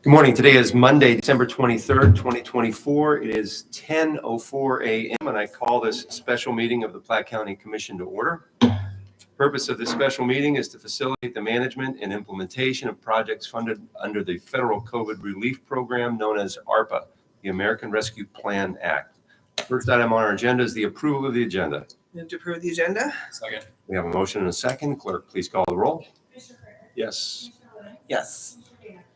Good morning. Today is Monday, December 23rd, 2024. It is 10:04 a.m. and I call this special meeting of the Platte County Commission to order. The purpose of this special meeting is to facilitate the management and implementation of projects funded under the federal COVID relief program known as ARPA, the American Rescue Plan Act. The first item on our agenda is the approval of the agenda. Move to approve the agenda. Second. We have a motion and a second. Clerk, please call the roll. Yes. Yes.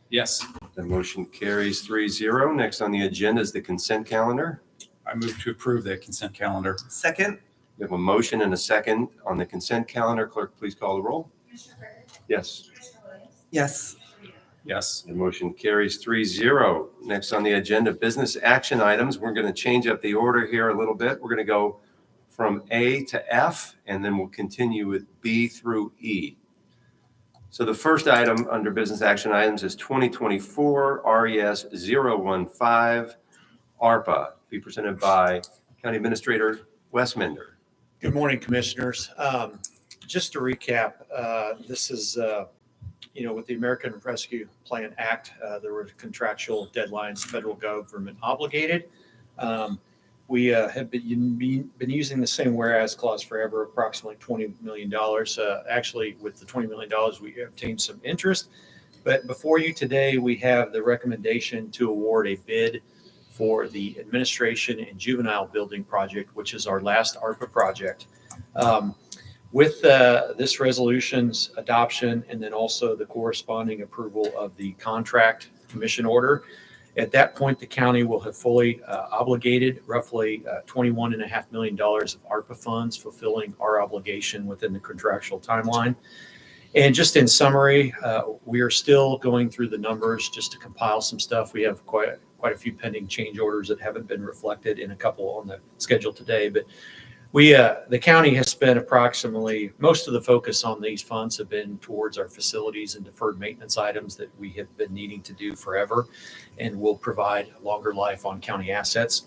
Yes. The motion carries 3-0. Next on the agenda is the consent calendar. I move to approve the consent calendar. Second. We have a motion and a second on the consent calendar. Clerk, please call the roll. Yes. Yes. Yes. The motion carries 3-0. Next on the agenda, business action items. We're going to change up the order here a little bit. We're going to go from A to F, and then we'll continue with B through E. So the first item under business action items is 2024 RES 015 ARPA, be presented by County Administrator Westminder. Good morning, Commissioners. Just to recap, this is, with the American Rescue Plan Act, there were contractual deadlines federal government obligated. We have been using the same whereas clause forever, approximately $20 million. Actually, with the $20 million, we obtained some interest. But before you today, we have the recommendation to award a bid for the administration and juvenile building project, which is our last ARPA project. With this resolution's adoption and then also the corresponding approval of the contract commission order, at that point, the county will have fully obligated roughly $21.5 million of ARPA funds, fulfilling our obligation within the contractual timeline. And just in summary, we are still going through the numbers just to compile some stuff. We have quite a few pending change orders that haven't been reflected in a couple on the schedule today. But the county has spent approximately, most of the focus on these funds have been towards our facilities and deferred maintenance items that we have been needing to do forever and will provide longer life on county assets.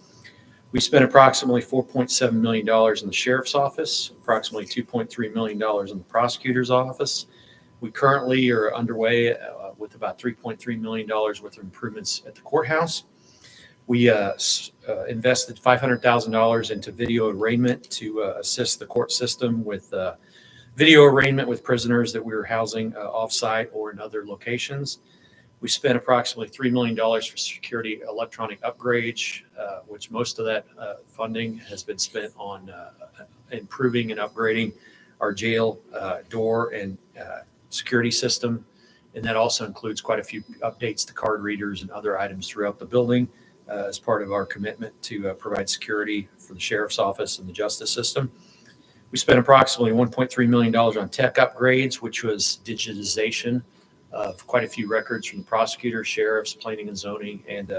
We spent approximately $4.7 million in the sheriff's office, approximately $2.3 million in the prosecutor's office. We currently are underway with about $3.3 million worth of improvements at the courthouse. We invested $500,000 into video arraignment to assist the court system with video arraignment with prisoners that we were housing offsite or in other locations. We spent approximately $3 million for security electronic upgrades, which most of that funding has been spent on improving and upgrading our jail door and security system. And that also includes quite a few updates to card readers and other items throughout the building. As part of our commitment to provide security for the sheriff's office and the justice system. We spent approximately $1.3 million on tech upgrades, which was digitization of quite a few records from the prosecutor, sheriffs, planning and zoning, and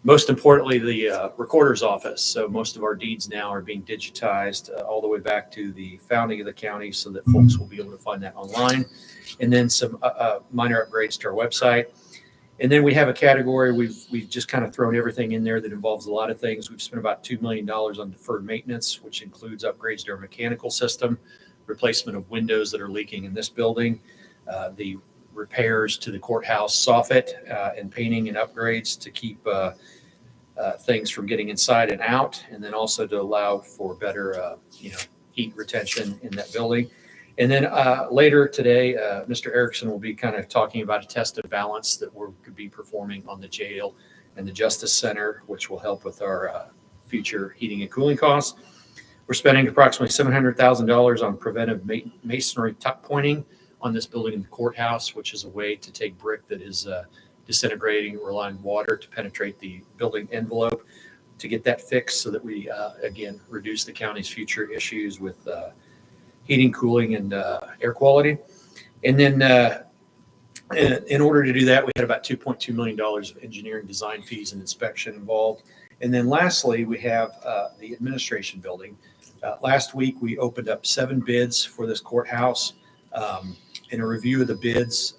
most importantly, the recorder's office. So most of our deeds now are being digitized all the way back to the founding of the county so that folks will be able to find that online. And then some minor upgrades to our website. And then we have a category, we've just kind of thrown everything in there that involves a lot of things. We've spent about $2 million on deferred maintenance, which includes upgrades to our mechanical system, replacement of windows that are leaking in this building, the repairs to the courthouse soffit, and painting and upgrades to keep things from getting inside and out, and then also to allow for better heat retention in that building. And then later today, Mr. Erickson will be kind of talking about a test of balance that we're going to be performing on the jail and the Justice Center, which will help with our future heating and cooling costs. We're spending approximately $700,000 on preventive masonry tuck pointing on this building in the courthouse, which is a way to take brick that is disintegrating, relying on water to penetrate the building envelope, to get that fixed so that we, again, reduce the county's future issues with heating, cooling, and air quality. And then in order to do that, we had about $2.2 million of engineering design fees and inspection involved. And then lastly, we have the administration building. Last week, we opened up 7 bids for this courthouse. In a review of the bids,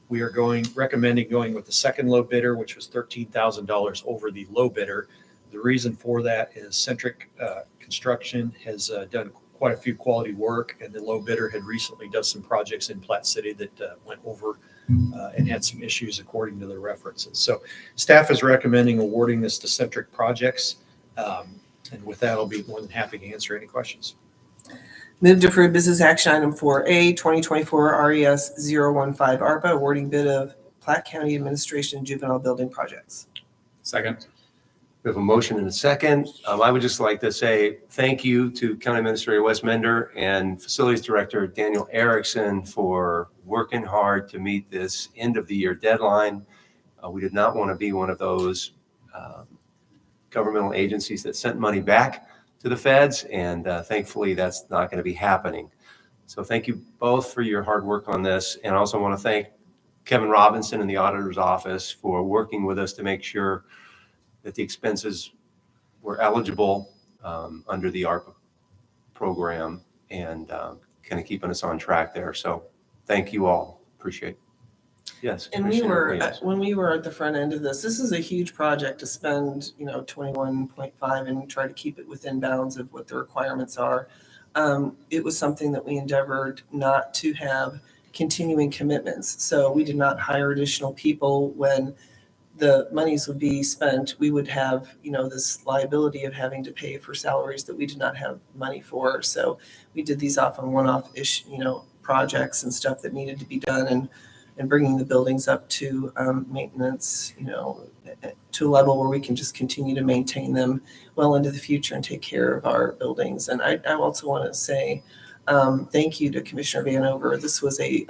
we are recommending going with the second low bidder, which was $13,000 over the low bidder. The reason for that is Centric Construction has done quite a few quality work, and the low bidder had recently done some projects in Platte City that went over and had some issues according to the references. So staff is recommending awarding this to Centric Projects. And with that, I'll be more than happy to answer any questions. Move to approve business action item 4A, 2024 RES 015 ARPA, awarding bid of Platte County Administration Juvenile Building Projects. Second. We have a motion and a second. I would just like to say thank you to County Administrator Wes Mender and Facilities Director Daniel Erickson for working hard to meet this end of the year deadline. We did not want to be one of those governmental agencies that sent money back to the feds, and thankfully that's not going to be happening. So thank you both for your hard work on this, and I also want to thank Kevin Robinson in the auditor's office for working with us to make sure that the expenses were eligible under the ARPA program, and kind of keeping us on track there. So thank you all. Appreciate it. Yes. And Commissioner. when we were at the front end of this is a huge project to spend, 21.5 and try to keep it within bounds of what the requirements are. It was something that we endeavored not to have continuing commitments. So we did not hire additional people when the monies would be spent. We would have, this liability of having to pay for salaries that we did not have money for. So we did these off on one-off projects and stuff that needed to be done, and bringing the buildings up to maintenance, to a level where we can just continue to maintain them well into the future and take care of our buildings. And I also want to say thank you to Commissioner Vanover. This was a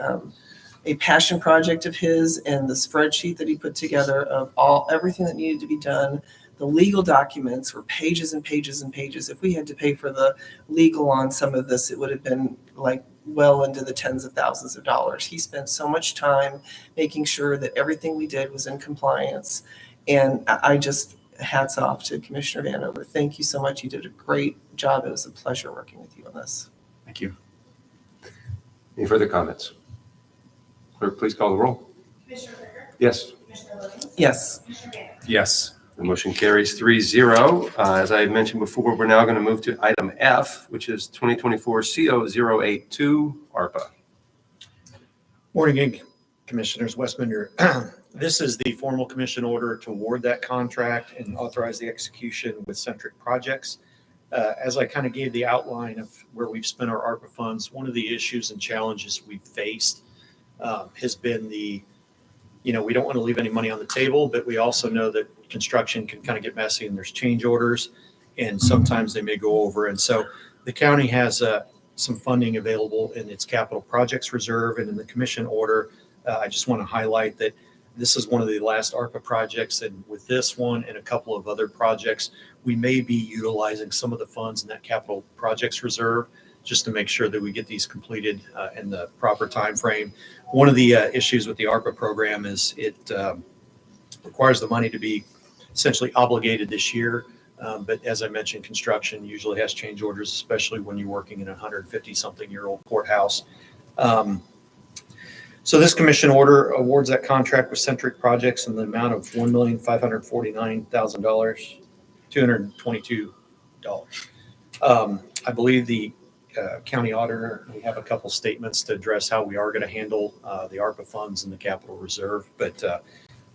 passion project of his, and the spreadsheet that he put together of everything that needed to be done. The legal documents were pages and pages and pages. If we had to pay for the legal on some of this, it would have been like well into the tens of thousands of dollars. He spent so much time making sure that everything we did was in compliance. And I just, hats off to Commissioner Vanover. Thank you so much. You did a great job. It was a pleasure working with you on this. Thank you. Any further comments? Clerk, please call the roll. Commissioner Berger? Yes. Commissioner Williams? Yes. Commissioner Banner? Yes. The motion carries 3-0. As I mentioned before, we're now going to move to item F, which is 2024 CO082 ARPA. Morning again, Commissioners. Wes Mender. This is the formal commission order to award that contract and authorize the execution with Centric Projects. As I kind of gave the outline of where we've spent our ARPA funds, one of the issues and challenges we've faced has been we don't want to leave any money on the table, but we also know that construction can kind of get messy and there's change orders, and sometimes they may go over. And so the county has some funding available in its capital projects reserve, and in the commission order, I just want to highlight that this is one of the last ARPA projects, and with this one and a couple of other projects, we may be utilizing some of the funds in that capital projects reserve just to make sure that we get these completed in the proper time frame. One of the issues with the ARPA program is it requires the money to be essentially obligated this year. But as I mentioned, construction usually has change orders, especially when you're working in a 150-something-year-old courthouse. So this commission order awards that contract with Centric Projects in the amount of $1,549,222. I believe the county auditor, we have a couple statements to address how we are going to handle the ARPA funds and the capital reserve, but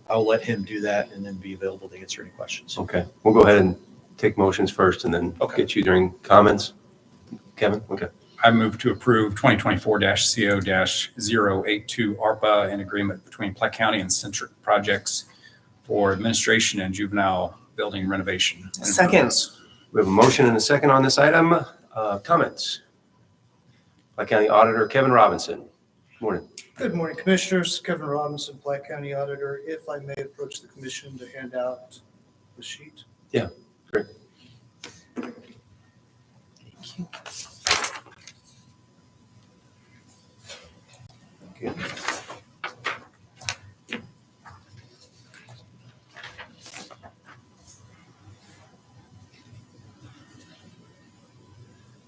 I'll let him do that and then be available to answer any questions. Okay. We'll go ahead and take motions first and then get you during comments. Kevin? Okay. I move to approve 2024-CO-082 ARPA, an agreement between Platte County and Centric Projects for administration and juvenile building renovation. Second. We have a motion and a second on this item. Comments? Platte County Auditor Kevin Robinson. Morning. Good morning, Commissioners. Kevin Robinson, Platte County Auditor. If I may approach the commission to hand out the sheet. Yeah, great. Thank you. Okay.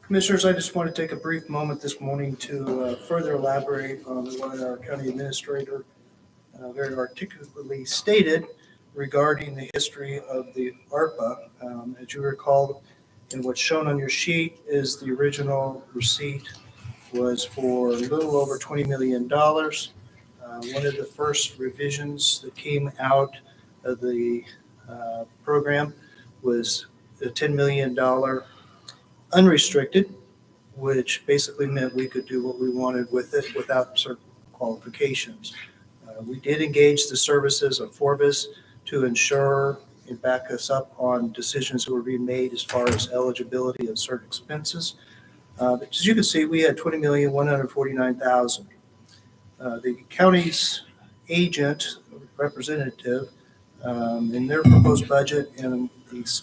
Commissioners, I just want to take a brief moment this morning to further elaborate on what our county administrator very articulately stated regarding the history of the ARPA. As you recall, and what's shown on your sheet is the original receipt was for a little over $20 million. One of the first revisions that came out of the program was a $10 million unrestricted, which basically meant we could do what we wanted with it without certain qualifications. We did engage the services of Forvis to ensure and back us up on decisions that were being made as far as eligibility of certain expenses. As you can see, we had $20,149,000. The county's agent representative in their proposed budget and the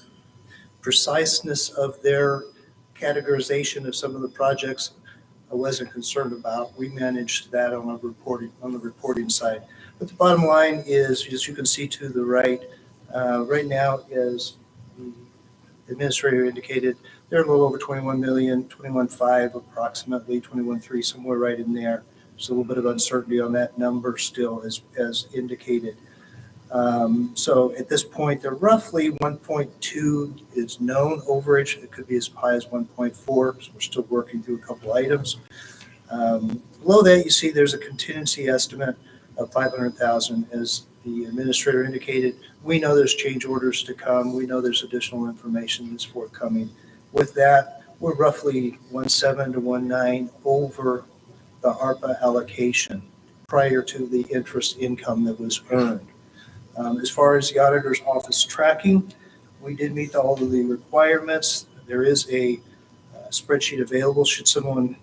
preciseness of their categorization of some of the projects I wasn't concerned about. We managed that on the reporting side. But the bottom line is, as you can see to the right, right now, as the administrator indicated, they're a little over 21 million, 21.5 approximately, 21.3, somewhere right in there. There's a little bit of uncertainty on that number still as indicated. So at this point, they're roughly 1.2 is known overage. It could be as high as 1.4. So we're still working through a couple items. Below that, you see there's a contingency estimate of 500,000. As the administrator indicated, we know there's change orders to come. We know there's additional information that's forthcoming. With that, we're roughly 1.7 to 1.9 over the ARPA allocation prior to the interest income that was earned. As far as the auditor's office tracking, we did meet all of the requirements. There is a spreadsheet available should someone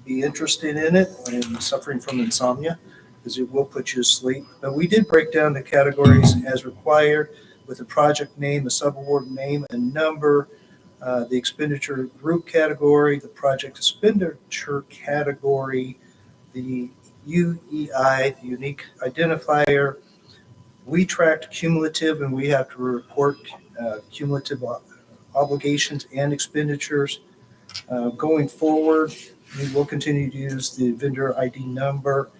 be interested in it and suffering from insomnia, because it will put you to sleep. But we did break down the categories as required with the project name, the subaward name and number, the expenditure group category, the project expenditure category, the UEI, the unique identifier. We tracked cumulative, and we have to report cumulative obligations and expenditures. Going forward, we will continue to use the vendor ID number,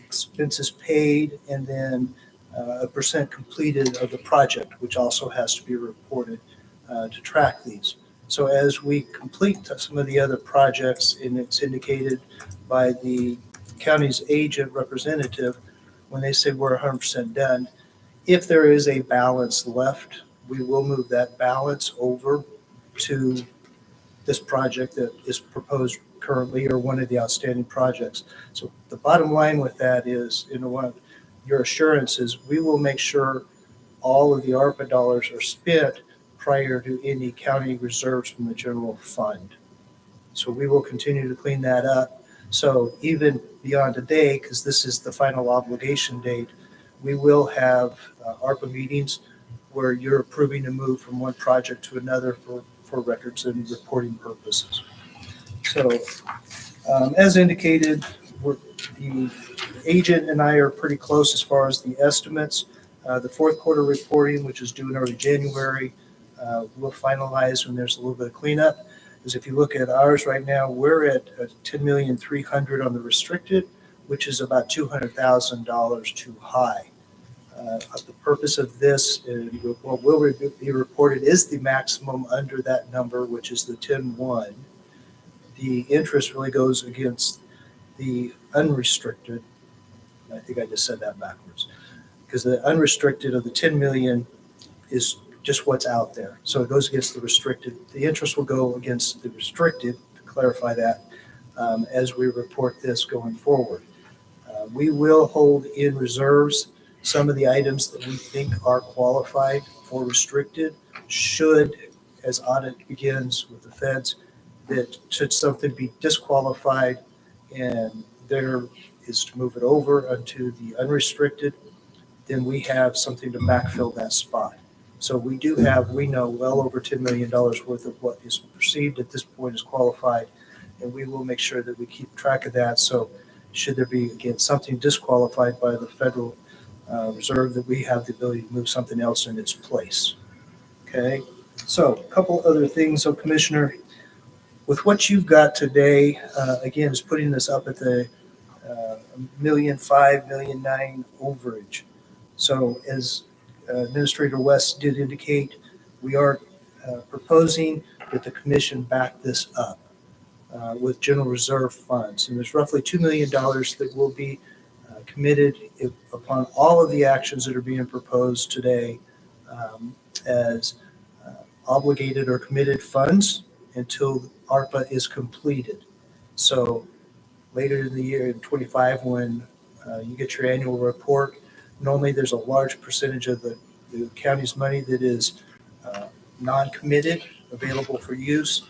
expenses paid, and then a percent completed of the project, which also has to be reported to track these. So as we complete some of the other projects, and it's indicated by the county's agent representative, when they say we're 100% done, if there is a balance left, we will move that balance over to this project that is proposed currently, or one of the outstanding projects. So the bottom line with that is, your assurance is we will make sure all of the ARPA dollars are spent prior to any county reserves from the general fund. So we will continue to clean that up. So even beyond today, because this is the final obligation date, we will have ARPA meetings where you're approving to move from one project to another for records and reporting purposes. So as indicated, the agent and I are pretty close as far as the estimates. The fourth quarter reporting, which is due in early January, we'll finalize when there's a little bit of cleanup. Because if you look at ours right now, we're at $10,300,000 on the restricted, which is about $200,000 too high. The purpose of this, what will be reported, is the maximum under that number, which is the 10.1. The interest really goes against the unrestricted. I think I just said that backwards, because the unrestricted of the 10 million is just what's out there. So it goes against the restricted. The interest will go against the restricted, to clarify that, as we report this going forward. We will hold in reserves some of the items that we think are qualified for restricted, should, as audit begins with the feds, that should something be disqualified and there is to move it over onto the unrestricted, then we have something to backfill that spot. So we do have, we know, well over $10 million worth of what is perceived at this point as qualified, and we will make sure that we keep track of that. So should there be, again, something disqualified by the Federal Reserve, that we have the ability to move something else in its place. Okay, so a couple other things. So Commissioner, with what you've got today, again, is putting this up at the $1.5 million, $1.9 million overage. So as Administrator West did indicate, we are proposing that the commission back this up with general reserve funds. And there's roughly $2 million that will be committed upon all of the actions that are being proposed today as obligated or committed funds until ARPA is completed. So later in the year in 25, when you get your annual report, normally there's a large percentage of the county's money that is non-committed, available for use.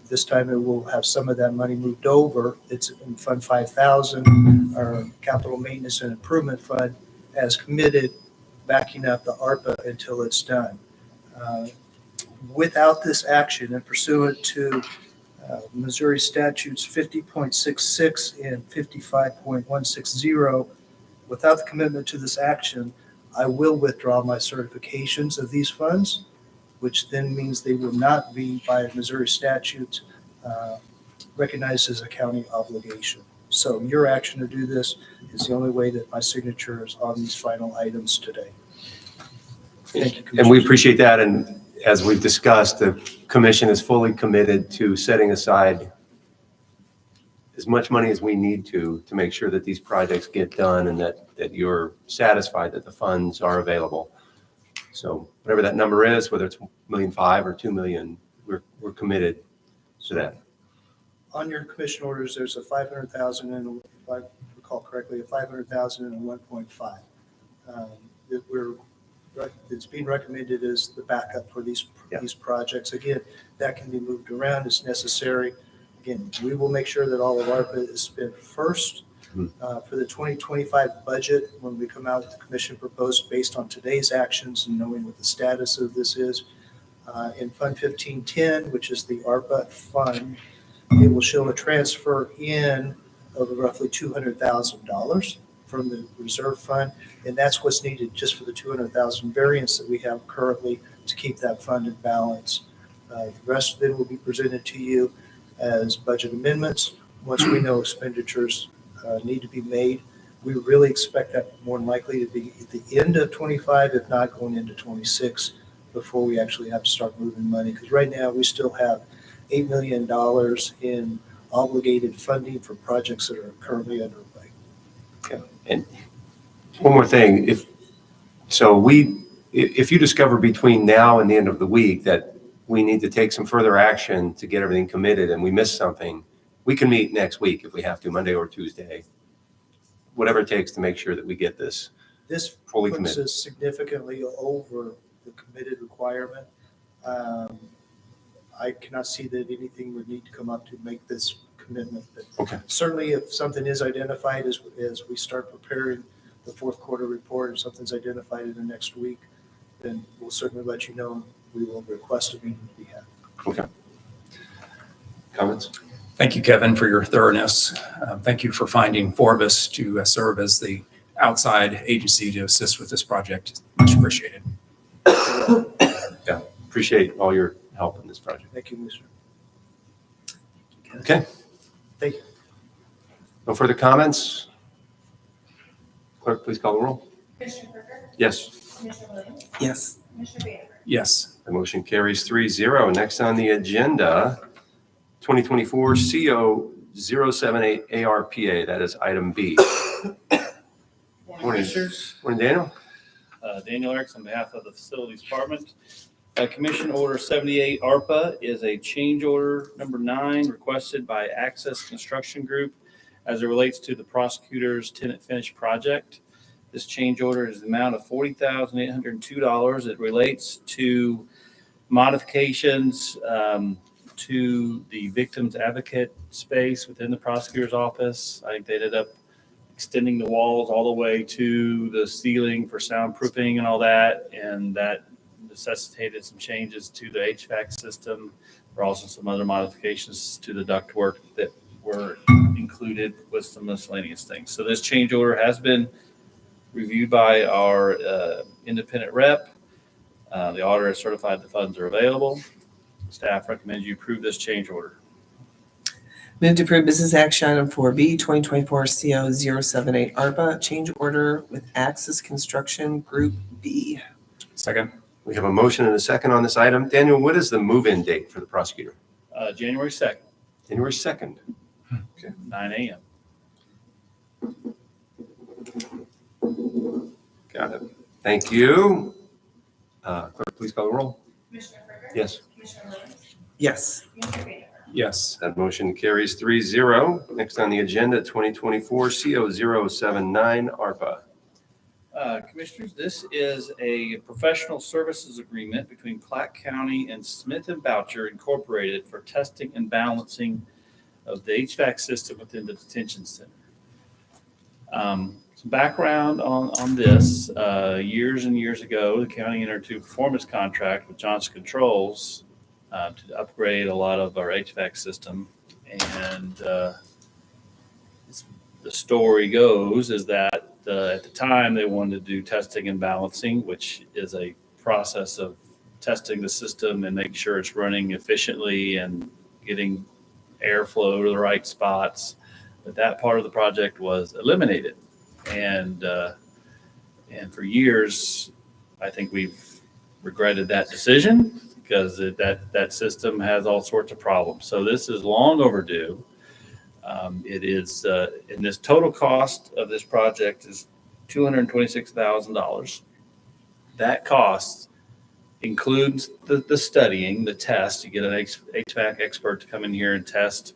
This time it will have some of that money moved over. It's in Fund 5000, our Capital Maintenance and Improvement Fund, as committed, backing up the ARPA until it's done. Without this action and pursuant to Missouri statutes 50.66 and 55.160, without the commitment to this action, I will withdraw my certifications of these funds, which then means they will not be by Missouri statutes recognized as a county obligation. So your action to do this is the only way that my signature is on these final items today. Thank you, And we Commissioners. appreciate that. And as we've discussed, the commission is fully committed to setting aside as much money as we need to make sure that these projects get done and that you're satisfied that the funds are available. So whatever that number is, whether it's $1.5 million or $2 million, we're committed to that. On your commission orders, there's a 500,000 and, if I recall correctly, a 500,000 and a 1.5. It's being recommended as the backup for these projects. Again, that can be moved around as necessary. Again, we will make sure that all of ARPA is spent first. For the 2025 budget, when we come out with the commission proposed based on today's actions and knowing what the status of this is, in Fund 1510, which is the ARPA fund, it will show a transfer in of roughly $200,000 from the reserve fund, and that's what's needed just for the 200,000 variance that we have currently to keep that fund in balance. The rest then will be presented to you as budget amendments once we know expenditures need to be made. We really expect that more than likely to be at the end of 25, if not going into 26, before we actually have to start moving money. Because right now we still have $8 million in obligated funding for projects that are currently underway. Okay. And one more thing, if you discover between now and the end of the week that we need to take some further action to get everything committed and we miss something, we can meet next week if we have to, Monday or Tuesday, whatever it takes to make sure that we get this fully Puts committed. us significantly over the committed requirement. I cannot see that anything would need to come up to make this commitment. But Okay. certainly if something is identified as we start preparing the fourth quarter report, if something's identified in the next week, then we'll certainly let you know. We will request a meeting to be had. Okay. Comments? Thank you, Kevin, for your thoroughness. Thank you for finding four of us to serve as the outside agency to assist with this project. Much appreciated. Yeah, appreciate all your help in this project. Thank you, Mr. Okay. Thank you. No further comments? Clerk, please call the roll. Commissioner Parker? Yes. Commissioner Williams? Yes. Commissioner Bannford? Yes. The motion carries 3-0. Next on the agenda, 2024 CO 078 ARPA. That is item B. Morning. Commissioners, Morning, Daniel. Daniel Erickson on behalf of the Facilities Department. Commission Order 78 ARPA is a change order number 9 requested by Access Construction Group as it relates to the prosecutor's tenant finish project. This change order is the amount of $40,802. It relates to modifications to the victim's advocate space within the prosecutor's office. I think they ended up extending the walls all the way to the ceiling for soundproofing and all that, and that necessitated some changes to the HVAC system. There are also some other modifications to the ductwork that were included with some miscellaneous things. So this change order has been reviewed by our independent rep. The auditor has certified the funds are available. Staff recommends you approve this change order. Move to approve business action item 4B, 2024 CO 078 ARPA, change order with Axis Construction Group B. Second. We have a motion and a second on this item. Daniel, what is the move-in date for the prosecutor? January 2nd, January 2nd. 9 a.m. Got it. Thank you. Clerk, please call the roll. Commissioner Freiberg? Yes. Commissioner Williams? Yes. Commissioner Vayner? Yes. That motion carries 3-0. Next on the agenda, 2024 CO079 ARPA. Commissioners, this is a professional services agreement between Platte County and Smith & Boucher Incorporated for testing and balancing of the HVAC system within the detention center. Some background on this, years and years ago, the county entered into a performance contract with Johnson Controls to upgrade a lot of our HVAC system. And the story goes is that at the time they wanted to do testing and balancing, which is a process of testing the system and making sure it's running efficiently and getting airflow to the right spots. But that part of the project was eliminated. And for years, I think we've regretted that decision because that system has all sorts of problems. So this is long overdue. It is, and this total cost of this project is $226,000. That cost includes the studying, the test. You get an HVAC expert to come in here and test.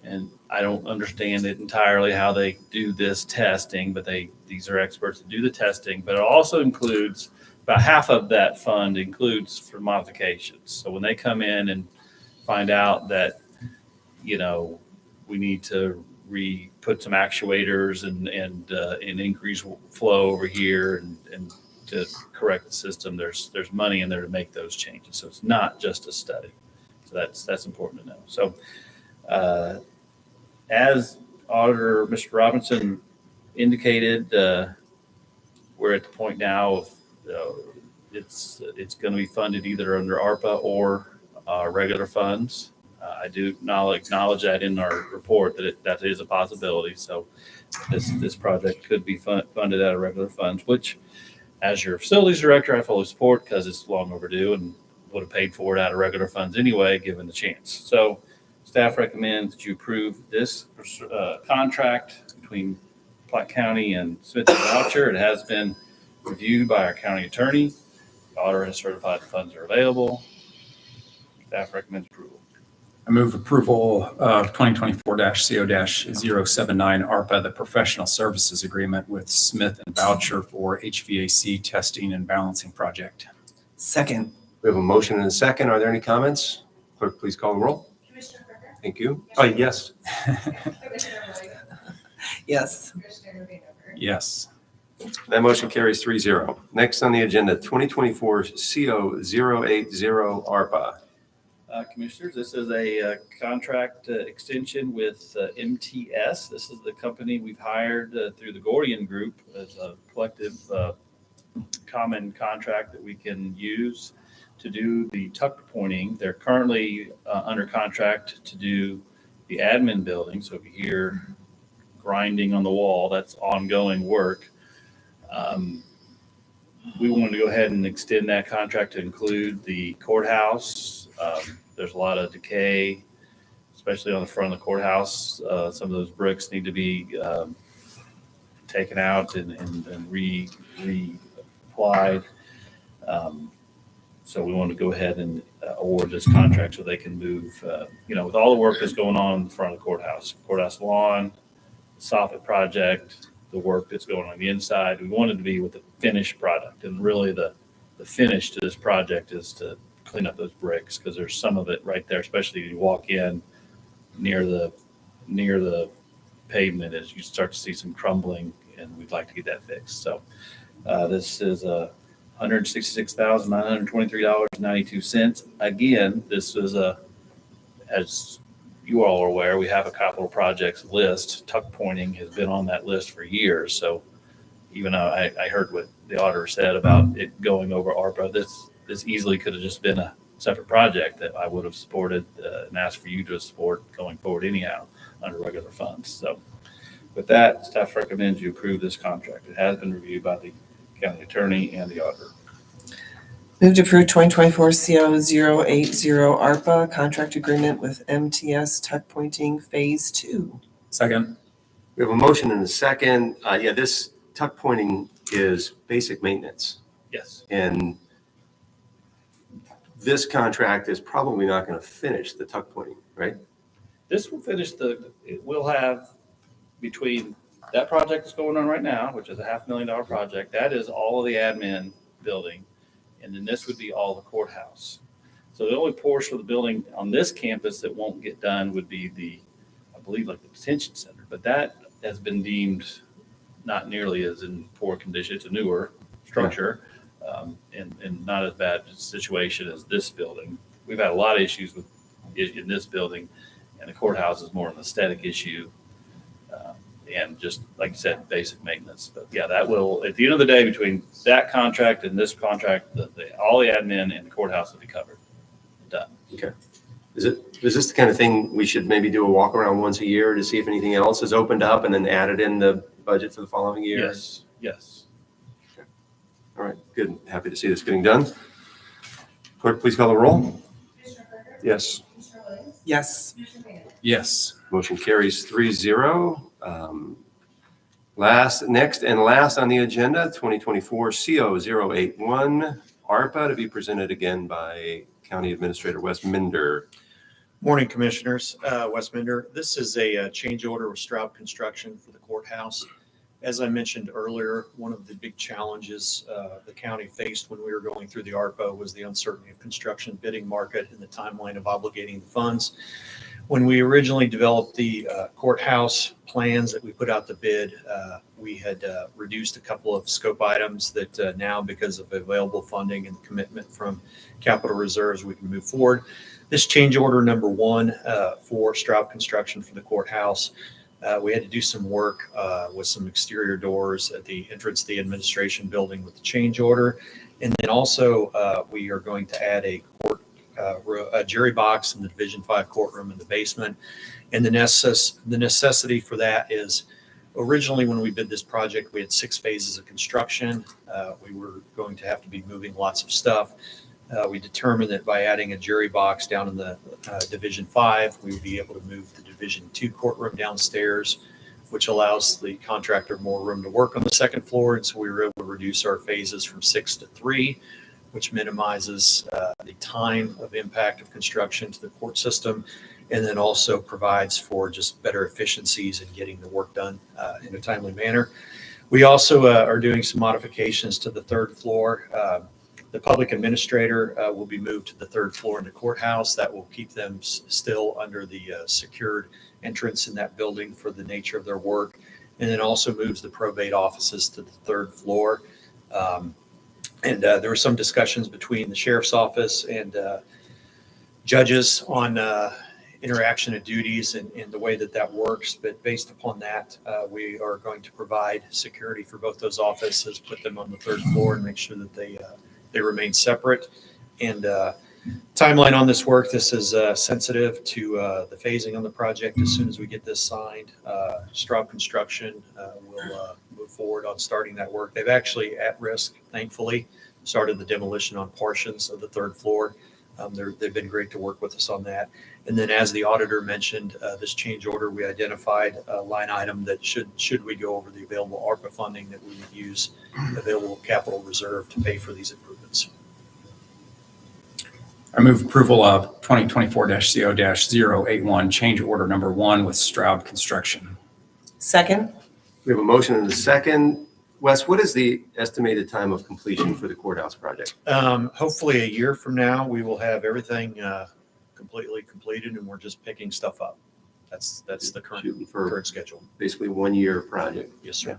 And I don't understand it entirely how they do this testing, but these are experts that do the testing. But it also includes about half of that fund includes for modifications. So when they come in and find out that, we need to put some actuators and increase flow over here and to correct the system, there's money in there to make those changes. So it's not just a study. So that's important to know. So as Auditor Mr. Robinson indicated, we're at the point now of it's going to be funded either under ARPA or regular funds. I do acknowledge that in our report that is a possibility. So this project could be funded out of regular funds, which, as your facilities director, I fully support because it's long overdue and would have paid for it out of regular funds anyway, given the chance. So staff recommends that you approve this contract between Platte County and Smith & Boucher. It has been reviewed by our county attorney. The auditor has certified the funds are available. Staff recommends approval. I move approval of 2024-CO-079 ARPA, the professional services agreement with Smith & Boucher for HVAC testing and balancing project. Second. We have a motion and a second. Are there any comments? Clerk, please call the roll. Commissioner Freiberg? Thank you. Yes. Commissioner Williams? Yes. Commissioner Vayner? Yes. That motion carries 3-0. Next on the agenda, 2024 CO080 ARPA. Commissioners, this is a contract extension with MTS. This is the company we've hired through the Gordian Group as a collective common contract that we can use to do the tuck pointing. They're currently under contract to do the admin building. So if you hear grinding on the wall, that's ongoing work. We wanted to go ahead and extend that contract to include the courthouse. There's a lot of decay, especially on the front of the courthouse. Some of those bricks need to be taken out and reapplied. So we want to go ahead and award this contract so they can move, with all the work that's going on in front of the courthouse lawn, soffit project, the work that's going on the inside. We wanted to be with the finished product, and really the finish to this project is to clean up those bricks because there's some of it right there, especially if you walk in near the pavement, as you start to see some crumbling, and we'd like to get that fixed. So this is $166,923.92. Again, this is as you all are aware, we have a capital projects list. Tuck pointing has been on that list for years. So even though I heard what the auditor said about it going over ARPA, this easily could have just been a separate project that I would have supported and asked for you to support going forward anyhow under regular funds. So with that, staff recommends you approve this contract. It has been reviewed by the county attorney and the auditor. Move to approve 2024 CO080 ARPA contract agreement with MTS Tuck Pointing Phase 2. Second. We have a motion and a second. This tuck pointing is basic maintenance. Yes. And this contract is probably not going to finish the tuck pointing, right? This will finish it will have between that project that's going on right now, which is a $500,000 project, that is all of the admin building. And then this would be all the courthouse. So the only portion of the building on this campus that won't get done would be I believe like the detention center, but that has been deemed not nearly as in poor condition. It's a newer structure, and not as bad a situation as this building. We've had a lot of issues in this building, and the courthouse is more an aesthetic issue. And just like you said, basic maintenance. But yeah, that will, at the end of the day, between that contract and this contract, all the admin and the courthouse will be covered. Done. Is this the kind of thing we should maybe do a walk around once a year to see if anything else is opened up and then added in the budget for the following year? Yes, yes. All right, good. Happy to see this getting done. Clerk, please call the roll. Commissioner Fryder? Yes. Commissioner Williams? Yes. Commissioner Bennett? Yes. Motion carries 3-0. Next and last on the agenda, 2024 CO081 ARPA, to be presented again by County Administrator Wes Minder. Morning, Commissioners. Wes Minder. This is a change order with Straub Construction for the courthouse. As I mentioned earlier, one of the big challenges the county faced when we were going through the ARPA was the uncertainty of construction bidding market and the timeline of obligating the funds. When we originally developed the courthouse plans that we put out the bid, we had reduced a couple of scope items that now, because of available funding and commitment from capital reserves, we can move forward. This change order number 1 for Straub Construction for the courthouse, we had to do some work with some exterior doors at the entrance to the administration building with the change order. And then also we are going to add a jury box in the Division 5 courtroom in the basement. And the necessity for that is, originally when we bid this project, we had 6 phases of construction. We were going to have to be moving lots of stuff. We determined that by adding a jury box down in the Division 5, we would be able to move the Division 2 courtroom downstairs, which allows the contractor more room to work on the second floor. And so we were able to reduce our phases from 6 to 3, which minimizes the time of impact of construction to the court system, and then also provides for just better efficiencies in getting the work done in a timely manner. We also are doing some modifications to the 3rd floor. The public administrator will be moved to the 3rd floor in the courthouse. That will keep them still under the secured entrance in that building for the nature of their work, and then also moves the probate offices to the 3rd floor. And there were some discussions between the sheriff's office and judges on interaction of duties and the way that works. But based upon that, we are going to provide security for both those offices, put them on the 3rd floor, and make sure that they remain separate. And timeline on this work, this is sensitive to the phasing on the project. As soon as we get this signed, Straub Construction will move forward on starting that work. They've actually, at risk, thankfully, started the demolition on portions of the 3rd floor. They've been great to work with us on that. And then, as the auditor mentioned, this change order, we identified a line item that should we go over the available ARPA funding, that we would use available capital reserve to pay for these improvements. I move approval of 2024-CO-081 change order number 1 with Straub Construction. Second. We have a motion and a second. Wes, what is the estimated time of completion for the courthouse project? Hopefully a year from now, we will have everything completely completed, and we're just picking stuff up. That's the Shooting for current schedule. basically 1-year project. Yes, sir.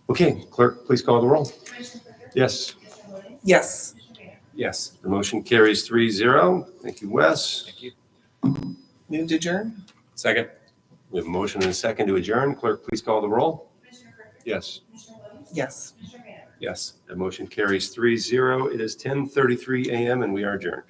Okay, clerk, please call the roll. Commissioner Fryder? Yes. Commissioner Williams? Yes. Commissioner Bennett? Yes. The motion carries 3-0. Thank you, Wes. Thank you. Move to adjourn? Second. We have a motion and a second to adjourn. Clerk, please call the roll. Commissioner Fryder? Yes. Commissioner Williams? Yes. Commissioner Bennett? Yes. The motion carries 3-0. It is 10:33 a.m. and we are adjourned.